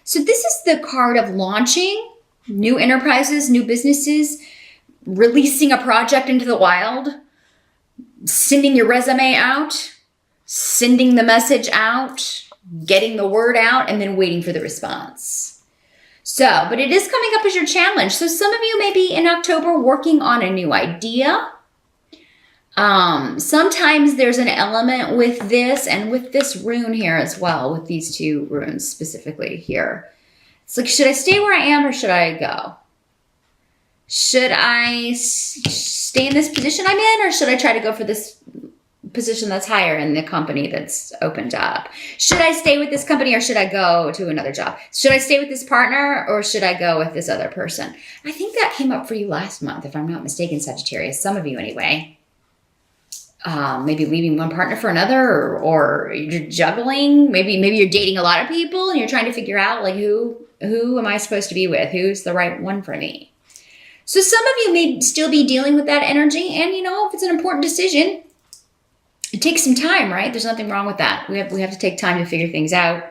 So this is the card of launching new enterprises, new businesses, releasing a project into the wild, sending your resume out, sending the message out, getting the word out, and then waiting for the response. So, but it is coming up as your challenge. So some of you may be in October working on a new idea. Sometimes there's an element with this and with this rune here as well, with these two runes specifically here. It's like, should I stay where I am or should I go? Should I stay in this position I'm in, or should I try to go for this position that's higher in the company that's opened up? Should I stay with this company or should I go to another job? Should I stay with this partner or should I go with this other person? I think that came up for you last month, if I'm not mistaken, Sagittarius, some of you anyway. Maybe leaving one partner for another, or you're juggling. Maybe you're dating a lot of people and you're trying to figure out like who am I supposed to be with? Who's the right one for me? So some of you may still be dealing with that energy, and if it's an important decision, it takes some time, right? There's nothing wrong with that. We have to take time to figure things out.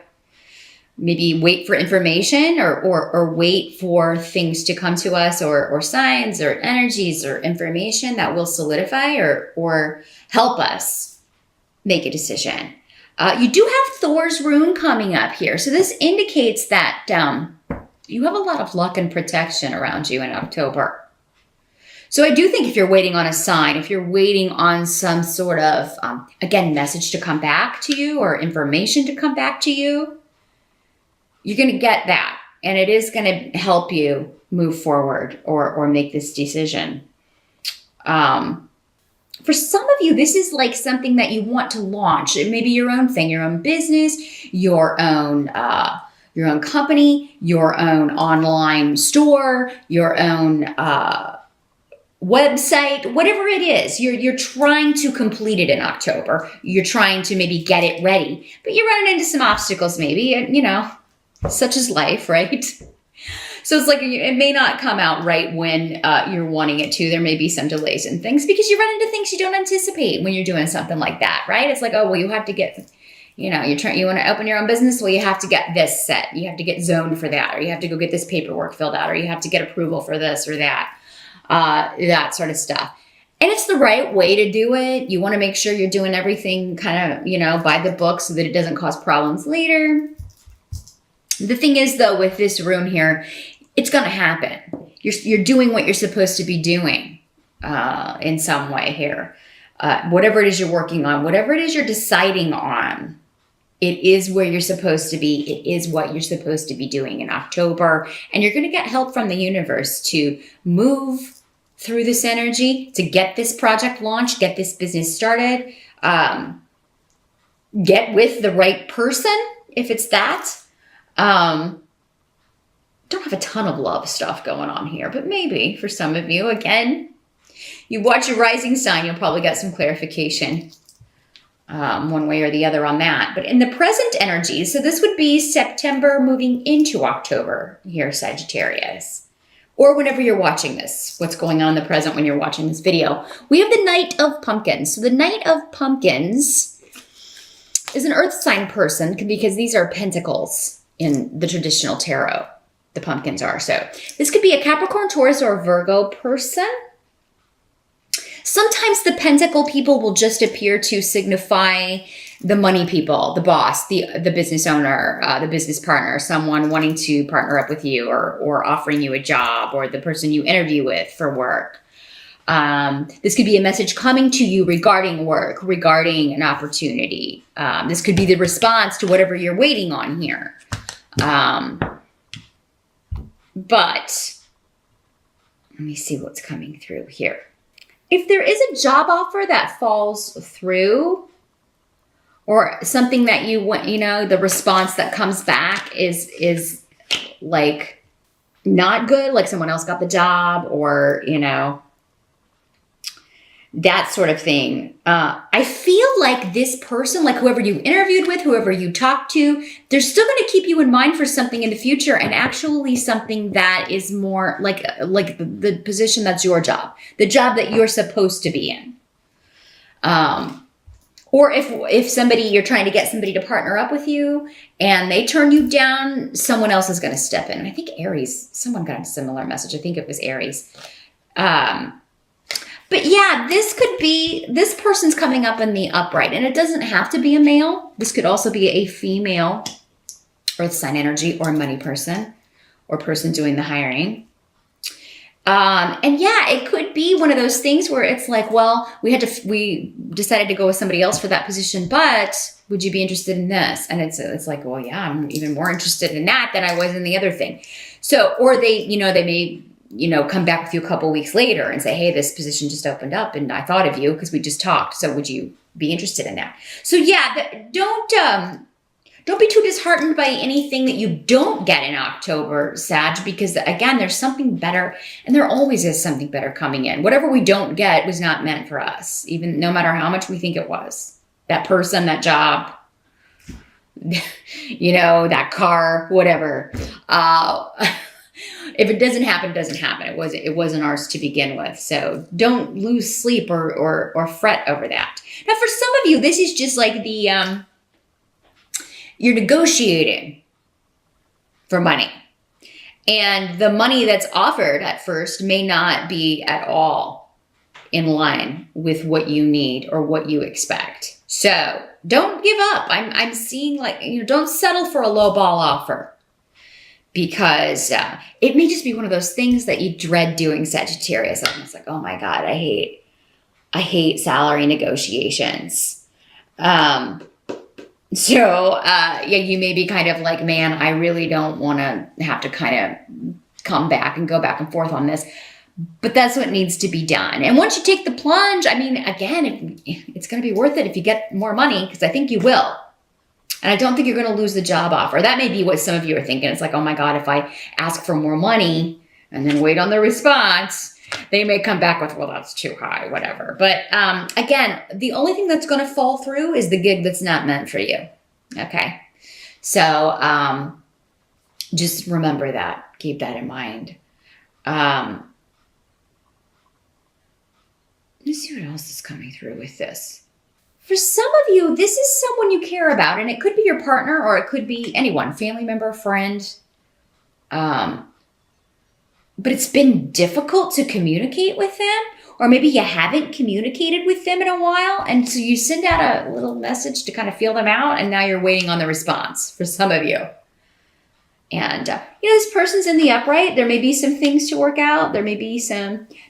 Maybe wait for information or wait for things to come to us, or signs or energies or information that will solidify or help us make a decision. You do have Thor's rune coming up here. So this indicates that you have a lot of luck and protection around you in October. So I do think if you're waiting on a sign, if you're waiting on some sort of, again, message to come back to you or information to come back to you, you're going to get that. And it is going to help you move forward or make this decision. For some of you, this is like something that you want to launch. It may be your own thing, your own business, your own company, your own online store, your own website, whatever it is. You're trying to complete it in October. You're trying to maybe get it ready, but you're running into some obstacles maybe, such as life, right? So it's like it may not come out right when you're wanting it to. There may be some delays and things because you run into things you don't anticipate when you're doing something like that, right? It's like, oh, well, you have to get, you want to open your own business. Well, you have to get this set. You have to get zoned for that, or you have to go get this paperwork filled out, or you have to get approval for this or that, that sort of stuff. And it's the right way to do it. You want to make sure you're doing everything kind of, by the book so that it doesn't cause problems later. The thing is, though, with this rune here, it's going to happen. You're doing what you're supposed to be doing in some way here. Whatever it is you're working on, whatever it is you're deciding on, it is where you're supposed to be. It is what you're supposed to be doing in October. And you're going to get help from the universe to move through this energy, to get this project launched, get this business started, get with the right person, if it's that. Don't have a ton of love stuff going on here, but maybe for some of you, again, you watch your rising sign, you'll probably get some clarification one way or the other on that. But in the present energy, so this would be September moving into October here, Sagittarius, or whenever you're watching this, what's going on in the present when you're watching this video. We have the Knight of Pumpkins. So the Knight of Pumpkins is an earth sign person because these are pentacles in the traditional tarot. The pumpkins are. So this could be a Capricorn, Taurus, or a Virgo person. Sometimes the pentacle people will just appear to signify the money people, the boss, the business owner, the business partner, someone wanting to partner up with you or offering you a job, or the person you interview with for work. This could be a message coming to you regarding work, regarding an opportunity. This could be the response to whatever you're waiting on here. But let me see what's coming through here. If there is a job offer that falls through, or something that you want, the response that comes back is like not good, like someone else got the job, or, that sort of thing. I feel like this person, like whoever you interviewed with, whoever you talked to, they're still going to keep you in mind for something in the future, and actually something that is more like the position that's your job, the job that you're supposed to be in. Or if somebody, you're trying to get somebody to partner up with you and they turn you down, someone else is going to step in. And I think Aries, someone got a similar message. I think it was Aries. But yeah, this person's coming up in the upright, and it doesn't have to be a male. This could also be a female earth sign energy or a money person or person doing the hiring. And yeah, it could be one of those things where it's like, well, we decided to go with somebody else for that position, but would you be interested in this? And it's like, well, yeah, I'm even more interested in that than I was in the other thing. So, or they may, come back with you a couple weeks later and say, hey, this position just opened up and I thought of you because we just talked. So would you be interested in that? So yeah, don't be too disheartened by anything that you don't get in October, Sag, because again, there's something better, and there always is something better coming in. Whatever we don't get was not meant for us, even no matter how much we think it was. That person, that job, that car, whatever. If it doesn't happen, it doesn't happen. It wasn't ours to begin with. So don't lose sleep or fret over that. Now, for some of you, this is just like you're negotiating for money. And the money that's offered at first may not be at all in line with what you need or what you expect. So don't give up. I'm seeing don't settle for a low ball offer, because it may just be one of those things that you dread doing, Sagittarius. It's like, oh my God, I hate salary negotiations. So, you may be kind of like, man, I really don't want to have to kind of come back and go back and forth on this. But that's what needs to be done. And once you take the plunge, again, it's going to be worth it if you get more money, because I think you will. And I don't think you're going to lose the job offer. That may be what some of you are thinking. It's like, oh my God, if I ask for more money and then wait on the response, they may come back with, well, that's too high, whatever. But again, the only thing that's going to fall through is the gig that's not meant for you. Okay. So just remember that. Keep that in mind. Let's see what else is coming through with this. For some of you, this is someone you care about, and it could be your partner or it could be anyone, family member, friend. But it's been difficult to communicate with them, or maybe you haven't communicated with them in a while. And so you send out a little message to kind of feel them out, and now you're waiting on the response for some of you. And, this person's in the upright. There may be some things to work out. There may be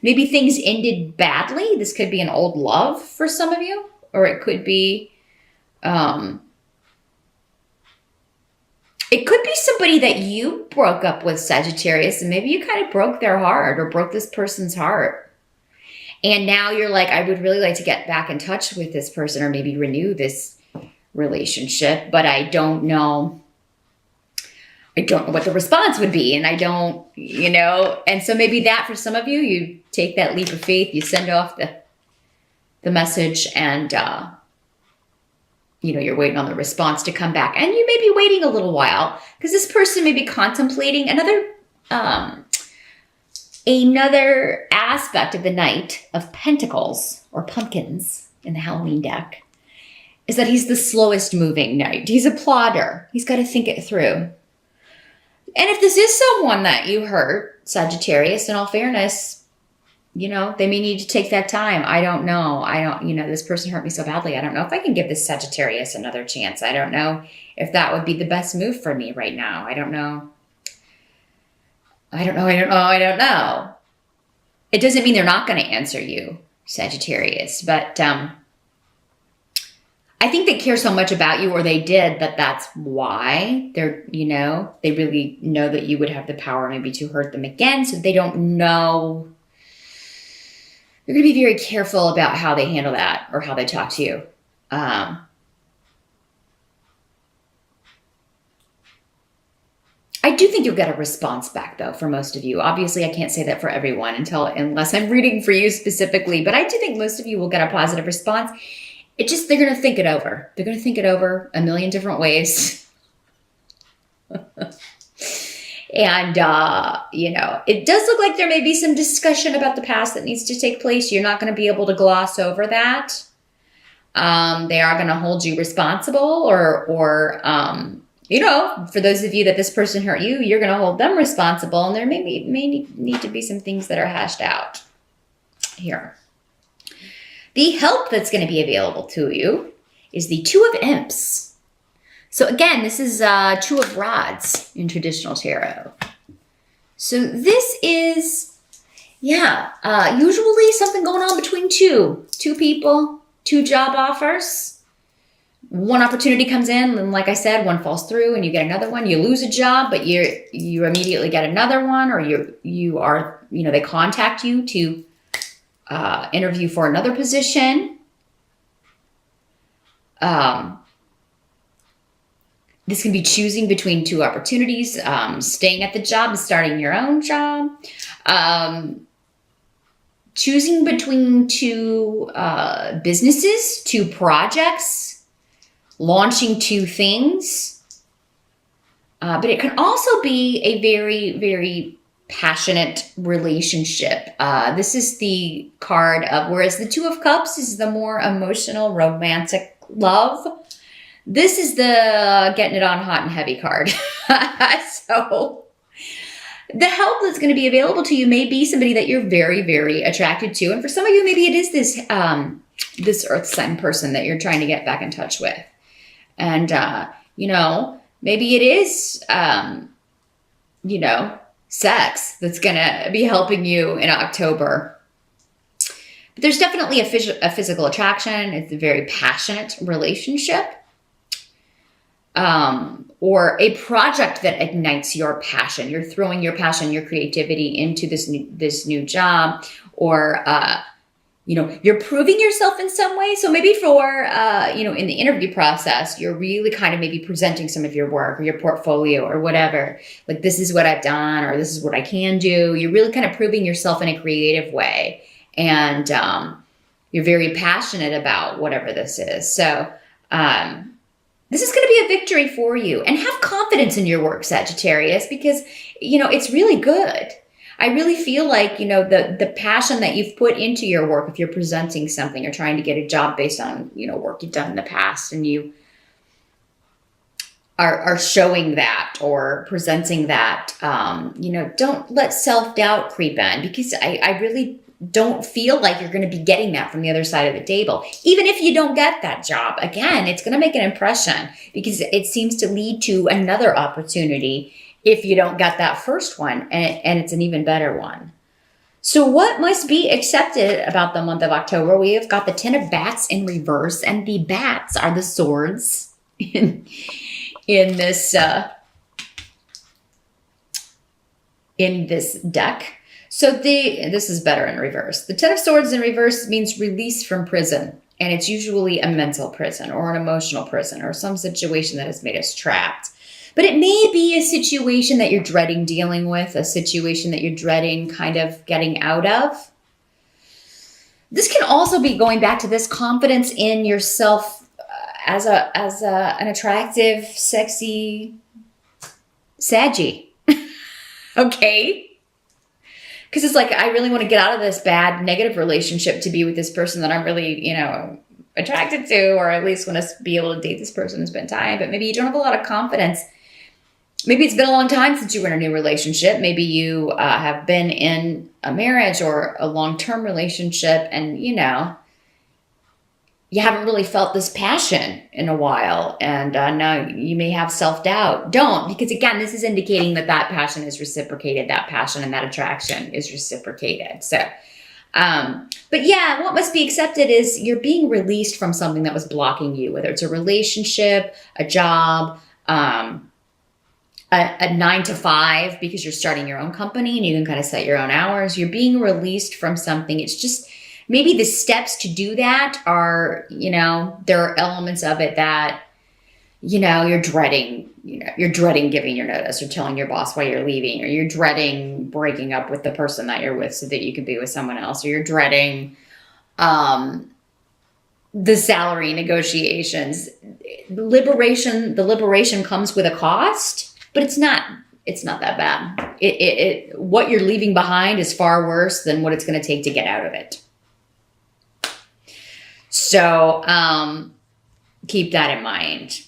maybe things ended badly. This could be an old love for some of you, or it could be, it could be somebody that you broke up with, Sagittarius, and maybe you kind of broke their heart or broke this person's heart. And now you're like, I would really like to get back in touch with this person or maybe renew this relationship, but I don't know what the response would be. And I don't, and so maybe that for some of you, you take that leap of faith, you send off the message, and, you're waiting on the response to come back. And you may be waiting a little while because this person may be contemplating another aspect of the Knight of Pentacles, or pumpkins in the Halloween deck, is that he's the slowest moving knight. He's a plodder. He's got to think it through. And if this is someone that you hurt, Sagittarius, in all fairness, they may need to take that time. I don't know. This person hurt me so badly. I don't know if I can give this Sagittarius another chance. I don't know if that would be the best move for me right now. I don't know. It doesn't mean they're not going to answer you, Sagittarius, but I think they care so much about you, or they did, that that's why they really know that you would have the power maybe to hurt them again. So they don't know. You're going to be very careful about how they handle that or how they talk to you. I do think you'll get a response back, though, for most of you. Obviously, I can't say that for everyone unless I'm reading for you specifically. But I do think most of you will get a positive response. They're going to think it over. They're going to think it over a million different ways. And, it does look like there may be some discussion about the past that needs to take place. You're not going to be able to gloss over that. They are going to hold you responsible, or you know, for those of you that this person hurt you, you're going to hold them responsible. And there may need to be some things that are hashed out here. The help that's going to be available to you is the Two of Imps. So again, this is Two of Rods in traditional tarot. So this is, usually something going on between two people, 2 job offers. One opportunity comes in, and like I said, one falls through and you get another one. You lose a job, but you immediately get another one, or they contact you to interview for another position. This can be choosing between 2 opportunities, staying at the job and starting your own job, choosing between 2 businesses, 2 projects, launching 2 things. But it can also be a very, very passionate relationship. This is the card of, whereas the Two of Cups is the more emotional, romantic love, this is the getting it on hot and heavy card. So the help that's going to be available to you may be somebody that you're very, very attracted to. And for some of you, maybe it is this earth sign person that you're trying to get back in touch with. And, maybe it is, sex that's going to be helping you in October. But there's definitely a physical attraction. It's a very passionate relationship. Or a project that ignites your passion. You're throwing your passion, your creativity into this new job, or, you're proving yourself in some way. So maybe for, in the interview process, you're really kind of maybe presenting some of your work or your portfolio or whatever. Like, this is what I've done, or this is what I can do. You're really kind of proving yourself in a creative way. And you're very passionate about whatever this is. So, this is going to be a victory for you. And have confidence in your work, Sagittarius, because, it's really good. I really feel like, the passion that you've put into your work, if you're presenting something or trying to get a job based on, work you've done in the past, and you are showing that or presenting that, don't let self-doubt creep in, because I really don't feel like you're going to be getting that from the other side of the table. Even if you don't get that job, again, it's going to make an impression, because it seems to lead to another opportunity if you don't get that first one, and it's an even better one. So what must be accepted about the month of October? We have got the 10 of Bats in reverse, and the bats are the swords in this deck. So this is better in reverse. The 10 of Swords in reverse means release from prison. And it's usually a mental prison or an emotional prison or some situation that has made us trapped. But it may be a situation that you're dreading dealing with, a situation that you're dreading kind of getting out of. This can also be going back to this confidence in yourself as an attractive, sexy Saggy. Okay? Because it's like, I really want to get out of this bad, negative relationship to be with this person that I'm really, attracted to, or at least want to be able to date this person and spend time. But maybe you don't have a lot of confidence. Maybe it's been a long time since you were in a new relationship. Maybe you have been in a marriage or a long-term relationship, and, you haven't really felt this passion in a while, and now you may have self-doubt. Don't, because again, this is indicating that passion is reciprocated, that passion and that attraction is reciprocated. So, but yeah, what must be accepted is you're being released from something that was blocking you, whether it's a relationship, a job, a 9 to 5, because you're starting your own company and you can kind of set your own hours. You're being released from something. It's just, maybe the steps to do that are, there are elements of it that, you're dreading, you're dreading giving your notice or telling your boss why you're leaving, or you're dreading breaking up with the person that you're with so that you can be with someone else, or you're dreading the salary negotiations. The liberation comes with a cost, but it's not that bad. What you're leaving behind is far worse than what it's going to take to get out of it. So keep that in mind.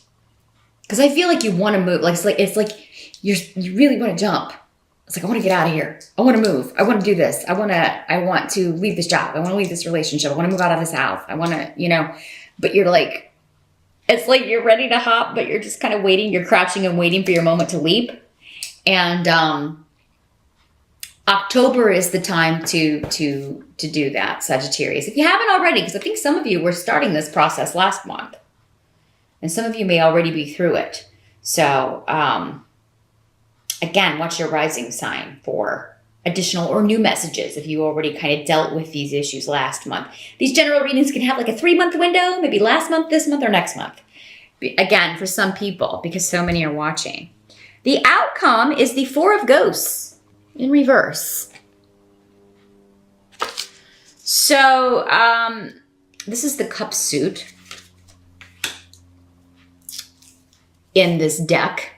Because I feel like you want to move. Like it's like you really want to jump. It's like, I want to get out of here. I want to move. I want to do this. I want to leave this job. I want to leave this relationship. I want to move out of this house. I want to, but you're like, it's like you're ready to hop, but you're just kind of waiting. You're crouching and waiting for your moment to leap. And October is the time to do that, Sagittarius. If you haven't already, because I think some of you were starting this process last month. And some of you may already be through it. So, again, watch your rising sign for additional or new messages if you already kind of dealt with these issues last month. These general readings can have like a 3-month window, maybe last month, this month, or next month. Again, for some people, because so many are watching. The outcome is the Four of Ghosts in reverse. So, this is the Cup suit in this deck.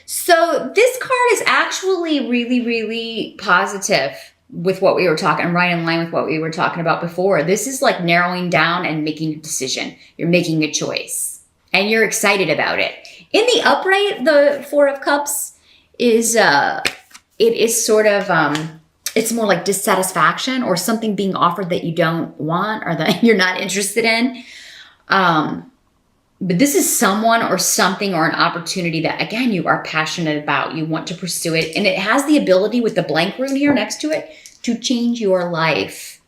So this card is actually really, really positive with what we were talking, right in line with what we were talking about before. This is like narrowing down and making a decision. You're making a choice and you're excited about it. In the upright, the Four of Cups is, it is sort of, it's more like dissatisfaction or something being offered that you don't want or that you're not interested in. But this is someone or something or an opportunity that, again, you are passionate about. You want to pursue it. And it has the ability with the blank rune here next to it to change your life.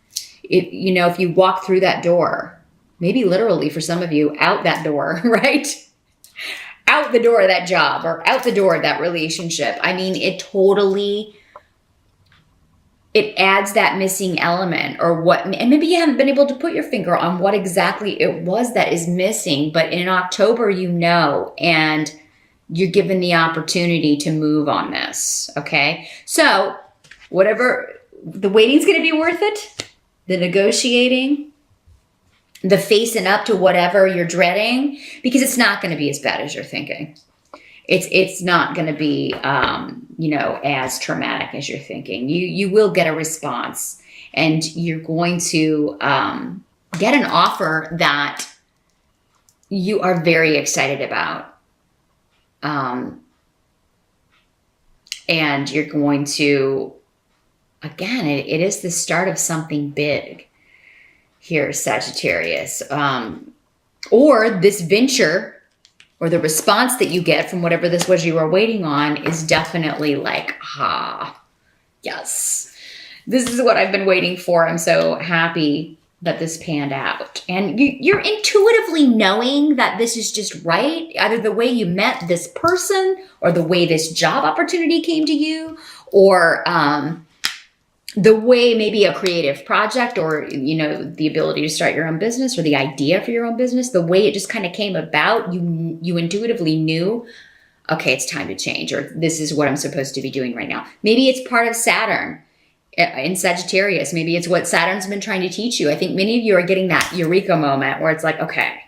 If you walk through that door, maybe literally for some of you, out that door, right? Out the door of that job or out the door of that relationship. I mean, it adds that missing element or what, and maybe you haven't been able to put your finger on what exactly it was that is missing, but in October, and you're given the opportunity to move on this, okay? So whatever, the waiting's going to be worth it, the negotiating, the facing up to whatever you're dreading, because it's not going to be as bad as you're thinking. It's not going to be, as traumatic as you're thinking. You will get a response and you're going to get an offer that you are very excited about. And you're going to, again, it is the start of something big here, Sagittarius. Or this venture, or the response that you get from whatever this was you were waiting on is definitely like, yes, this is what I've been waiting for. I'm so happy that this panned out. And you're intuitively knowing that this is just right, either the way you met this person or the way this job opportunity came to you, or the way maybe a creative project or, the ability to start your own business or the idea for your own business, the way it just kind of came about, you intuitively knew, okay, it's time to change, or this is what I'm supposed to be doing right now. Maybe it's part of Saturn in Sagittarius. Maybe it's what Saturn's been trying to teach you. I think many of you are getting that eureka moment where it's like, okay,